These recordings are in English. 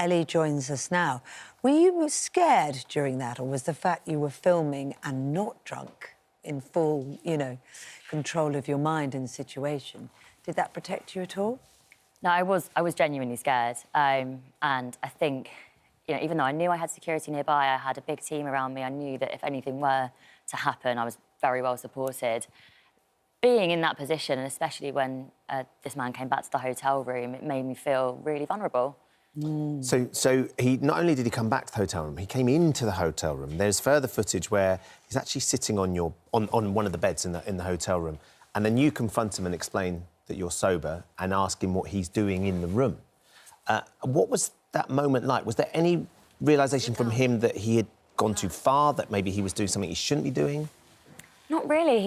Ellie joins us now. Were you scared during that, or was the fact you were filming and not drunk, in full, control of your mind and situation, did that protect you at all? No, I was genuinely scared. And I think, even though I knew I had security nearby, I had a big team around me, I knew that if anything were to happen, I was very well supported. Being in that position, and especially when this man came back to the hotel room, it made me feel really vulnerable. Mm. So he not only did he come back to the hotel room, he came into the hotel room. There's further footage where he's actually sitting on one of the beds in the hotel room, and then you confront him and explain that you're sober and ask him what he's doing in the room. What was that moment like? Was there any realisation from him that he had gone too far, that maybe he was doing something he shouldn't be doing? Not really.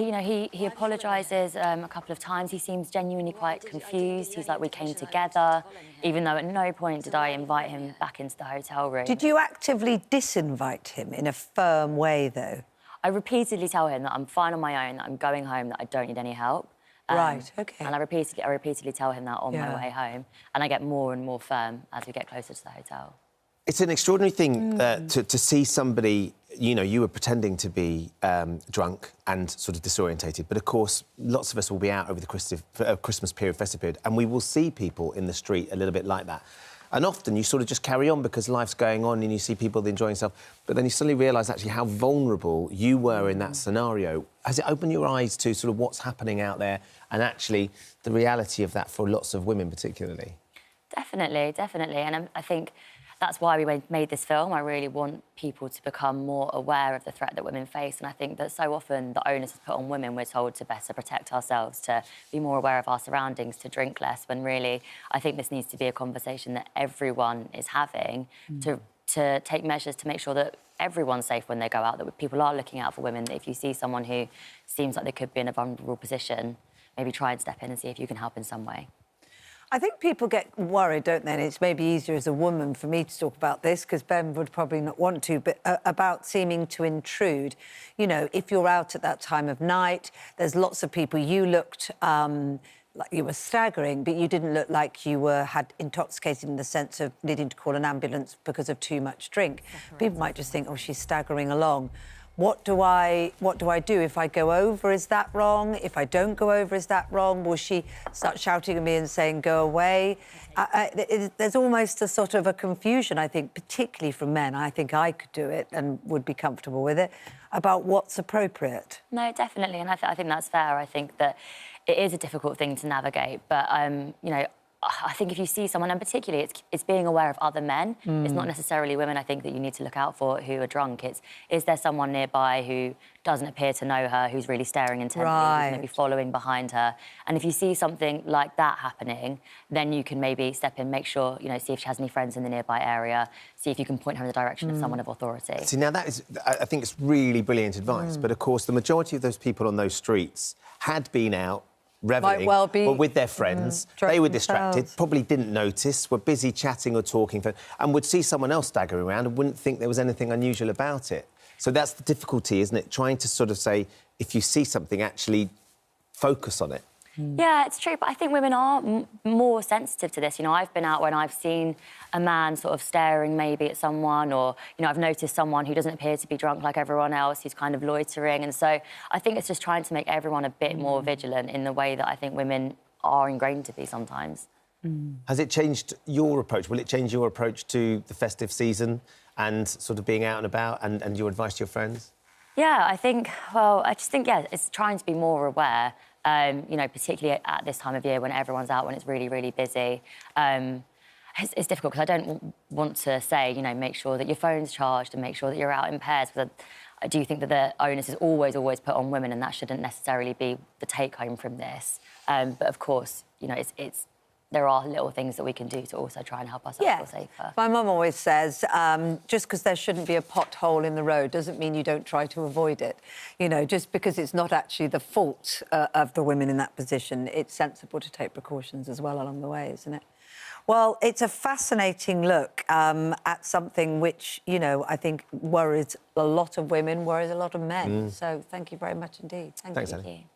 He apologises a couple of times. He seems genuinely quite confused. He's like, we came together, even though at no point did I invite him back into the hotel room. Did you actively disinvite him in a firm way, though? I repeatedly tell him that I'm fine on my own, that I'm going home, that I don't need any help. Right, OK. And I repeatedly tell him that on my way home, and I get more and more firm as we get closer to the hotel. It's an extraordinary thing to see somebody, you were pretending to be drunk and sort of disorientated, but, of course, lots of us will be out over the Christmas period, festive period, and we will see people in the street a little bit like that. And often you sort of just carry on because life's going on and you see people enjoying themselves, but then you suddenly realise actually how vulnerable you were in that scenario. Has it opened your eyes to sort of what's happening out there and actually the reality of that for lots of women particularly? Definitely. And I think that's why we made this film. I really want people to become more aware of the threat that women face, and I think that so often the onus is put on women. We're told to better protect ourselves, to be more aware of our surroundings, to drink less, when really I think this needs to be a conversation that everyone is having to take measures to make sure that everyone's safe when they go out, that people are looking out for women, that if you see someone who seems like they could be in a vulnerable position, maybe try and step in and see if you can help in some way. I think people get worried, don't they? And it's maybe easier as a woman for me to talk about this, because Ben would probably not want to, but about seeming to intrude. If you're out at that time of night, there's lots of people. You looked like you were staggering, but you didn't look like you had intoxicated in the sense of needing to call an ambulance because of too much drink. People might just think, oh, she's staggering along. What do I do? If I go over, is that wrong? If I don't go over, is that wrong? Will she start shouting at me and saying, go away? There's almost a sort of a confusion, I think, particularly from men. I think I could do it and would be comfortable with it, about what's appropriate. No, definitely, and I think that's fair. I think that it is a difficult thing to navigate, but, I think if you see someone, and particularly it's being aware of other men, it's not necessarily women, I think, that you need to look out for who are drunk. Is there someone nearby who doesn't appear to know her, who's really staring intently, who's maybe following behind her? And if you see something like that happening, then you can maybe step in, make sure, see if she has any friends in the nearby area, see if you can point her in the direction of someone of authority. See, now that is, I think it's really brilliant advice, but, of course, the majority of those people on those streets had been out revelling, or with their friends. They were distracted, probably didn't notice, were busy chatting or talking, and would see someone else staggering around and wouldn't think there was anything unusual about it. So that's the difficulty, isn't it? Trying to sort of say, if you see something, actually focus on it. Yeah, it's true, but I think women are more sensitive to this. I've been out when I've seen a man sort of staring maybe at someone, or, I've noticed someone who doesn't appear to be drunk like everyone else, who's kind of loitering. And so I think it's just trying to make everyone a bit more vigilant in the way that I think women are ingrained to be sometimes. Has it changed your approach? Will it change your approach to the festive season and sort of being out and about and your advice to your friends? Yeah, I just think, it's trying to be more aware, particularly at this time of year when everyone's out, when it's really, really busy. It's difficult because I don't want to say, make sure that your phone's charged and make sure that you're out in pairs, because I do think that the onus is always put on women, and that shouldn't necessarily be the take-home from this. But, of course, there are little things that we can do to also try and help ourselves feel safer. My mum always says, just because there shouldn't be a pothole in the road doesn't mean you don't try to avoid it. Just because it's not actually the fault of the women in that position, it's sensible to take precautions as well along the way, isn't it? Well, it's a fascinating look at something which, I think worries a lot of women, worries a lot of men. So thank you very much indeed. Thanks, Ellie.